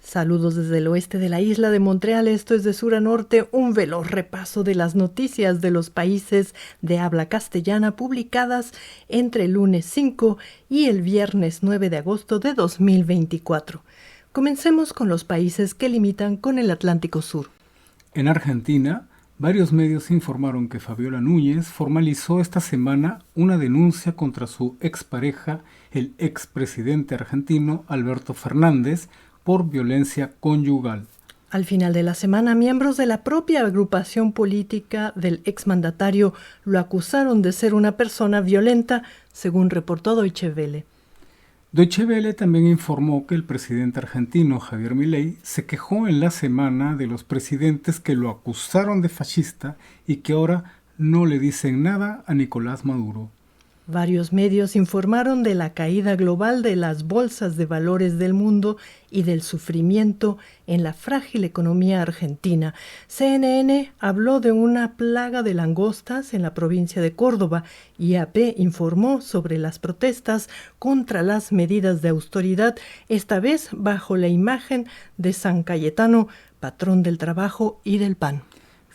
Saludos desde el oeste de la isla de Montreal, esto es de sur a norte, un veloz repaso de las noticias de los países de habla castellana publicadas entre el lunes 5 y el viernes 9 de agosto de 2024. Comencemos con los países que limitan con el Atlántico Sur. En Argentina, varios medios informaron que Fabiola Núñez formalizó esta semana una denuncia contra su expareja, el expresidente argentino Alberto Fernández, por violencia conyugal. Al final de la semana, miembros de la propia agrupación política del exmandatario lo acusaron de ser una persona violenta, según reportó Deutsche Welle. Deutsche Welle también informó que el presidente argentino Javier Milei se quejó en la semana de los presidentes que lo acusaron de fascista y que ahora no le dicen nada a Nicolás Maduro. Varios medios informaron de la caída global de las bolsas de valores del mundo y del sufrimiento en la frágil economía argentina. CNN habló de una plaga de langostas en la provincia de Córdoba y AP informó sobre las protestas contra las medidas de austeridad, esta vez bajo la imagen de San Cayetano, patrón del trabajo y del pan.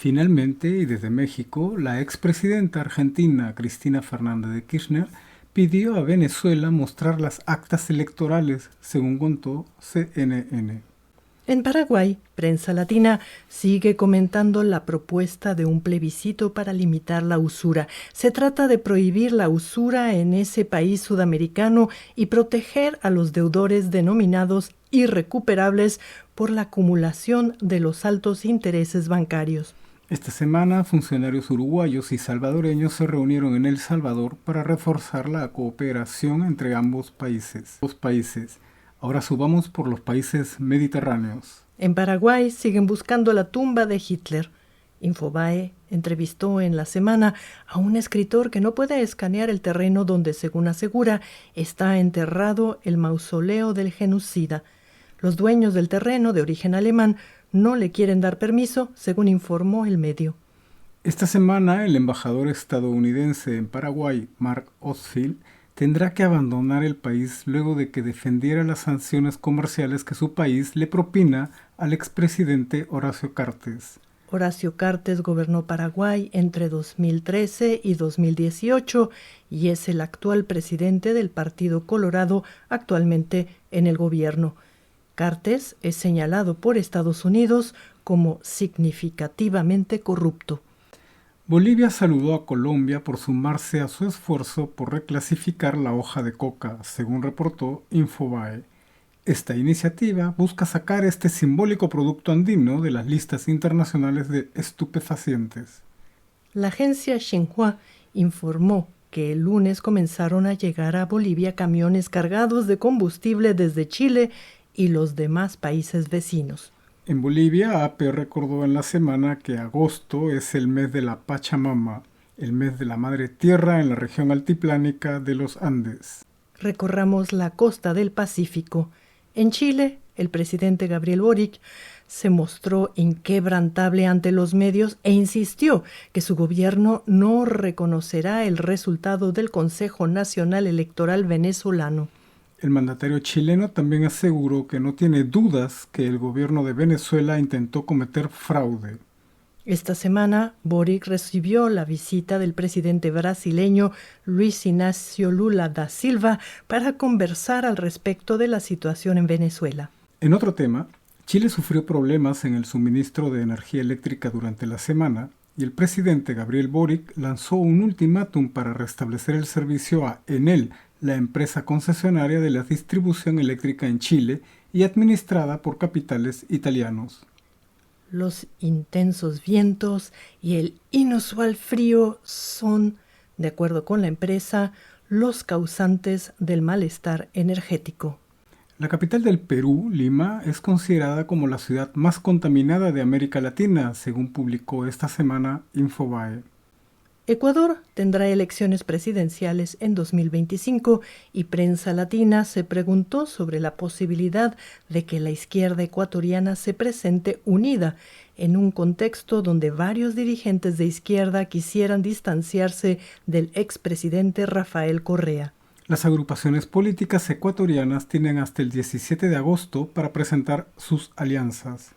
Finalmente, y desde México, la expresidenta argentina Cristina Fernández de Kirchner pidió a Venezuela mostrar las actas electorales, según contó CNN. En Paraguay, Prensa Latina sigue comentando la propuesta de un plebiscito para limitar la usura. Se trata de prohibir la usura en ese país sudamericano y proteger a los deudores denominados irrecuperables por la acumulación de los altos intereses bancarios. Esta semana, funcionarios uruguayos y salvadoreños se reunieron en El Salvador para reforzar la cooperación entre ambos países. Ahora subamos por los países mediterráneos. En Paraguay siguen buscando la tumba de Hitler. Infobae entrevistó en la semana a un escritor que no puede escanear el terreno donde, según asegura, está enterrado el mausoleo del genocida. Los dueños del terreno, de origen alemán, no le quieren dar permiso, según informó el medio. Esta semana, el embajador estadounidense en Paraguay, Mark Osfield, tendrá que abandonar el país luego de que defendiera las sanciones comerciales que su país le propina al expresidente Horacio Cartes. Horacio Cartes gobernó Paraguay entre 2013 y 2018 y es el actual presidente del Partido Colorado actualmente en el gobierno. Cartes es señalado por Estados Unidos como significativamente corrupto. Bolivia saludó a Colombia por sumarse a su esfuerzo por reclasificar la hoja de coca, según reportó Infobae. Esta iniciativa busca sacar este simbólico producto andino de las listas internacionales de estupefacientes. La agencia Xinhua informó que el lunes comenzaron a llegar a Bolivia camiones cargados de combustible desde Chile y los demás países vecinos. En Bolivia, AP recordó en la semana que agosto es el mes de la Pachamama, el mes de la Madre Tierra en la región altiplánica de los Andes. Recorramos la costa del Pacífico. En Chile, el presidente Gabriel Boric se mostró inquebrantable ante los medios e insistió que su gobierno no reconocerá el resultado del Consejo Nacional Electoral venezolano. El mandatario chileno también aseguró que no tiene dudas que el gobierno de Venezuela intentó cometer fraude. Esta semana, Boric recibió la visita del presidente brasileño Luis Inácio Lula da Silva para conversar al respecto de la situación en Venezuela. En otro tema, Chile sufrió problemas en el suministro de energía eléctrica durante la semana y el presidente Gabriel Boric lanzó un ultimátum para restablecer el servicio a Enel, la empresa concesionaria de la distribución eléctrica en Chile y administrada por capitales italianos. Los intensos vientos y el inusual frío son, de acuerdo con la empresa, los causantes del malestar energético. La capital del Perú, Lima, es considerada como la ciudad más contaminada de América Latina, según publicó esta semana Infobae. Ecuador tendrá elecciones presidenciales en 2025 y Prensa Latina se preguntó sobre la posibilidad de que la izquierda ecuatoriana se presente unida en un contexto donde varios dirigentes de izquierda quisieran distanciarse del expresidente Rafael Correa. Las agrupaciones políticas ecuatorianas tienen hasta el 17 de agosto para presentar sus alianzas.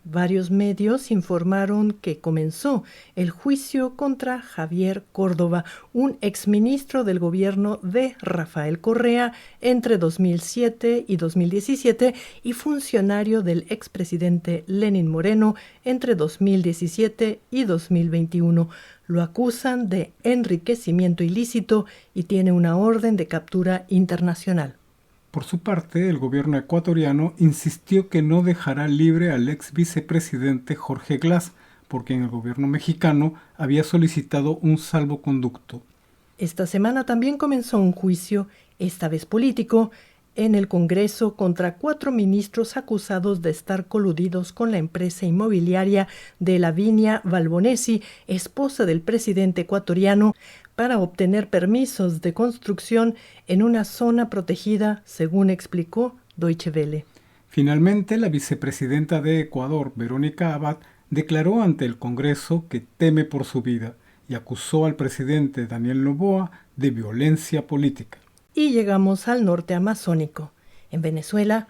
Varios medios informaron que comenzó el juicio contra Javier Córdoba, un exministro del gobierno de Rafael Correa entre 2007 y 2017 y funcionario del expresidente Lenín Moreno entre 2017 y 2021. Lo acusan de enriquecimiento ilícito y tiene una orden de captura internacional. Por su parte, el gobierno ecuatoriano insistió que no dejará libre al ex vicepresidente Jorge Glass, porque en el gobierno mexicano había solicitado un salvoconducto. Esta semana también comenzó un juicio, esta vez político, en el Congreso contra 4 ministros acusados de estar coludidos con la empresa inmobiliaria de Lavinia Balbonesi, esposa del presidente ecuatoriano, para obtener permisos de construcción en una zona protegida, según explicó Deutsche Welle. Finalmente, la vicepresidenta de Ecuador, Verónica Abad, declaró ante el Congreso que teme por su vida y acusó al presidente Daniel Noboa de violencia política. Y llegamos al norte amazónico. En Venezuela,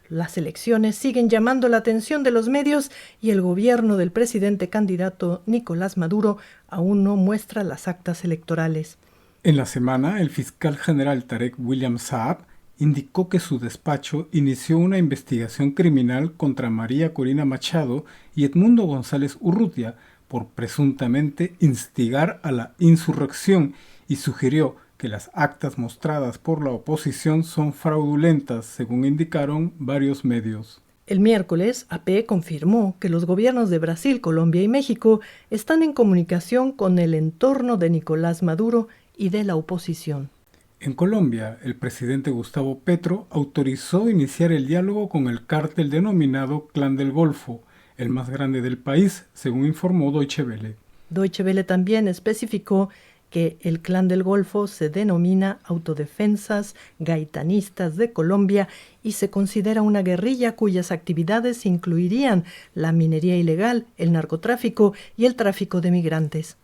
las elecciones siguen llamando la atención de los medios y el gobierno del presidente candidato Nicolás Maduro aún no muestra las actas electorales. En la semana, el fiscal general Tarek William Saab indicó que su despacho inició una investigación criminal contra María Corina Machado y Edmundo González Urrutia por presuntamente instigar a la insurrección y sugirió que las actas mostradas por la oposición son fraudulentas, según indicaron varios medios. El miércoles, AP confirmó que los gobiernos de Brasil, Colombia y México están en comunicación con el entorno de Nicolás Maduro y de la oposición. En Colombia, el presidente Gustavo Petro autorizó iniciar el diálogo con el cártel denominado Clan del Golfo, el más grande del país, según informó Deutsche Welle. Deutsche Welle también especificó que el Clan del Golfo se denomina Autodefensas Gaitanistas de Colombia y se considera una guerrilla cuyas actividades incluirían la minería ilegal, el narcotráfico y el tráfico de migrantes.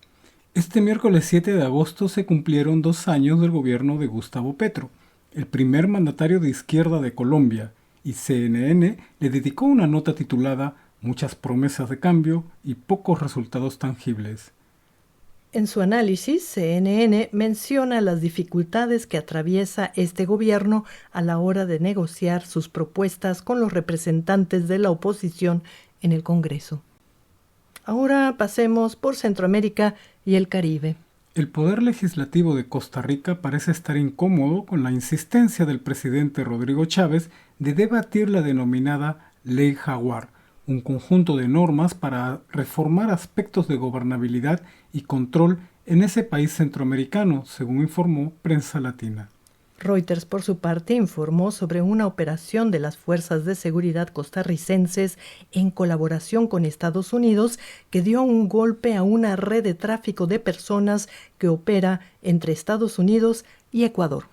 Este miércoles 7 de agosto se cumplieron 2 años del gobierno de Gustavo Petro, el primer mandatario de izquierda de Colombia, y CNN le dedicó una nota titulada Muchas promesas de cambio y pocos resultados tangibles. En su análisis, CNN menciona las dificultades que atraviesa este gobierno a la hora de negociar sus propuestas con los representantes de la oposición en el Congreso. Ahora pasemos por Centroamérica y el Caribe. El Poder Legislativo de Costa Rica parece estar incómodo con la insistencia del presidente Rodrigo Chávez de debatir la denominada Ley Jaguar, un conjunto de normas para reformar aspectos de gobernabilidad y control en ese país centroamericano, según informó Prensa Latina. Reuters, por su parte, informó sobre una operación de las fuerzas de seguridad costarricenses en colaboración con Estados Unidos que dio un golpe a una red de tráfico de personas que opera entre Estados Unidos y Ecuador.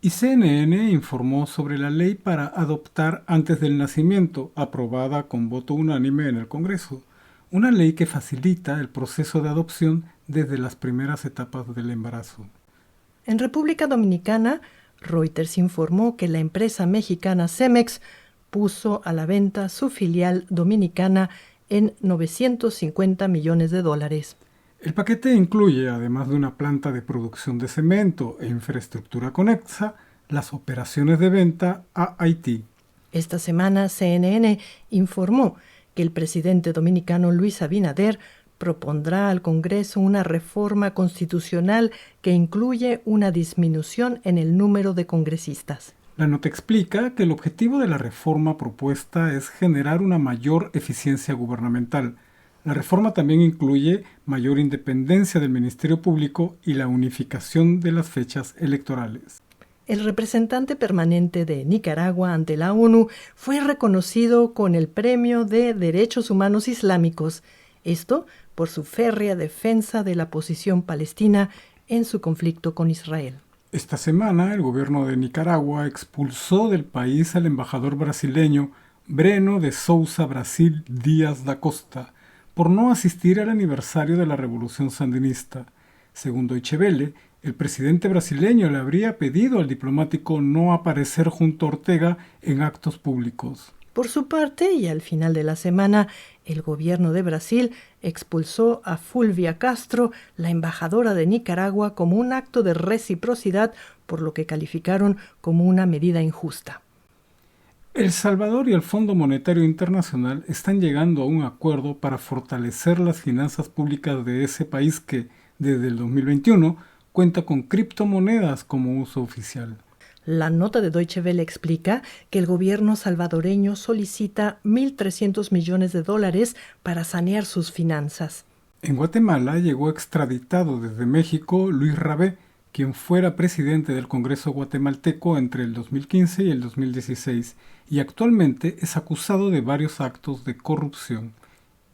Y CNN informó sobre la ley para adoptar antes del nacimiento, aprobada con voto unánime en el Congreso, una ley que facilita el proceso de adopción desde las primeras etapas del embarazo. En República Dominicana, Reuters informó que la empresa mexicana Cemex puso a la venta su filial dominicana en $950 millones. El paquete incluye, además de una planta de producción de cemento e infraestructura conexa, las operaciones de venta a Haití. Esta semana CNN informó que el presidente dominicano Luis Abinader propondrá al Congreso una reforma constitucional que incluye una disminución en el número de congresistas. La nota explica que el objetivo de la reforma propuesta es generar una mayor eficiencia gubernamental. La reforma también incluye mayor independencia del Ministerio Público y la unificación de las fechas electorales. El representante permanente de Nicaragua ante la ONU fue reconocido con el Premio de Derechos Humanos Islámicos, esto por su férrea defensa de la posición palestina en su conflicto con Israel. Esta semana, el gobierno de Nicaragua expulsó del país al embajador brasileño Breno de Souza Brasil Díaz da Costa por no asistir al aniversario de la Revolución Sandinista. Según Deutsche Welle, el presidente brasileño le habría pedido al diplomático no aparecer junto a Ortega en actos públicos. Por su parte, y al final de la semana, el gobierno de Brasil expulsó a Fulvia Castro, la embajadora de Nicaragua, como un acto de reciprocidad, por lo que calificaron como una medida injusta. El Salvador y el Fondo Monetario Internacional están llegando a un acuerdo para fortalecer las finanzas públicas de ese país que, desde el 2021, cuenta con criptomonedas como uso oficial. La nota de Deutsche Welle explica que el gobierno salvadoreño solicita $1.300 millones para sanear sus finanzas. En Guatemala llegó extraditado desde México Luis Rabé, quien fuera presidente del Congreso guatemalteco entre el 2015 y el 2016, y actualmente es acusado de varios actos de corrupción.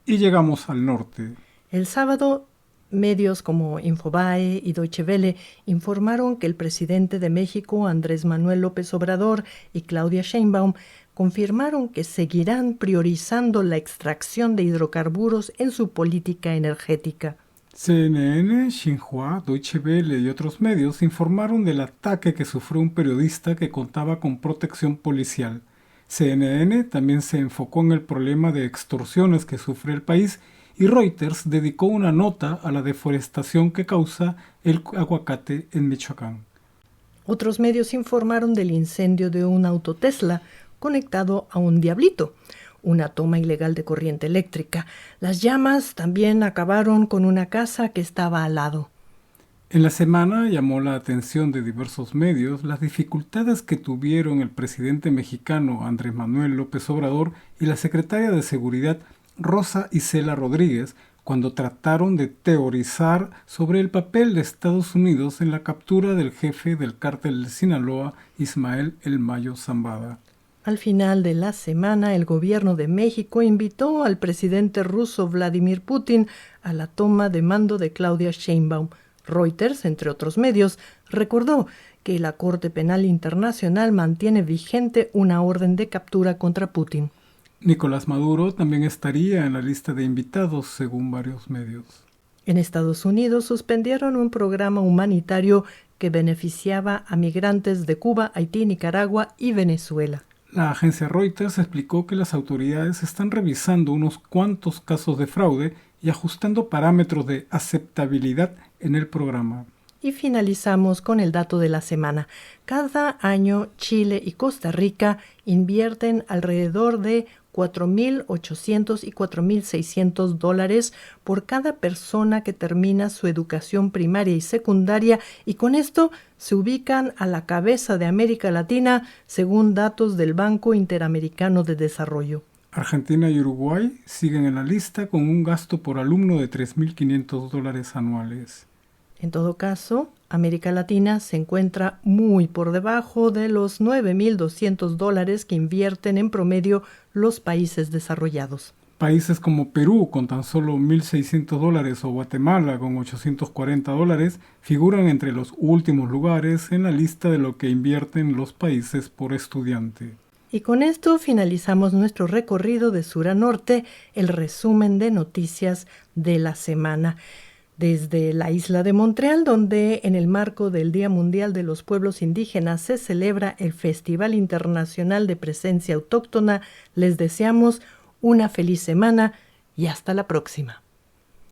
Y llegamos al norte. El sábado, medios como Infobae y Deutsche Welle informaron que el presidente de México, Andrés Manuel López Obrador, y Claudia Sheinbaum confirmaron que seguirán priorizando la extracción de hidrocarburos en su política energética. CNN, Xinhua, Deutsche Welle y otros medios informaron del ataque que sufrió un periodista que contaba con protección policial. CNN también se enfocó en el problema de extorsiones que sufre el país y Reuters dedicó una nota a la deforestación que causa el aguacate en Michoacán. Otros medios informaron del incendio de un auto Tesla conectado a un diablito, una toma ilegal de corriente eléctrica. Las llamas también acabaron con una casa que estaba al lado. En la semana llamó la atención de diversos medios las dificultades que tuvieron el presidente mexicano Andrés Manuel López Obrador y la secretaria de Seguridad Rosa Isela Rodríguez cuando trataron de teorizar sobre el papel de Estados Unidos en la captura del jefe del cártel de Sinaloa, Ismael El Mayo Zambada. Al final de la semana, el gobierno de México invitó al presidente ruso Vladimir Putin a la toma de mando de Claudia Sheinbaum. Reuters, entre otros medios, recordó que la Corte Penal Internacional mantiene vigente una orden de captura contra Putin. Nicolás Maduro también estaría en la lista de invitados, según varios medios. En Estados Unidos suspendieron un programa humanitario que beneficiaba a migrantes de Cuba, Haití, Nicaragua y Venezuela. La agencia Reuters explicó que las autoridades están revisando unos cuantos casos de fraude y ajustando parámetros de aceptabilidad en el programa. Y finalizamos con el dato de la semana. Cada año Chile y Costa Rica invierten alrededor de $4.800 y $4.600 por cada persona que termina su educación primaria y secundaria, y con esto se ubican a la cabeza de América Latina, según datos del Banco Interamericano de Desarrollo. Argentina y Uruguay siguen en la lista con un gasto por alumno de $3.500 anuales. En todo caso, América Latina se encuentra muy por debajo de los $9.200 que invierten en promedio los países desarrollados. Países como Perú, con tan solo $1.600, o Guatemala, con $840, figuran entre los últimos lugares en la lista de lo que invierten los países por estudiante. Y con esto finalizamos nuestro recorrido de sur a norte, el resumen de noticias de la semana. Desde la isla de Montreal, donde en el marco del Día Mundial de los Pueblos Indígenas se celebra el Festival Internacional de Presencia Autóctona, les deseamos una feliz semana y hasta la próxima.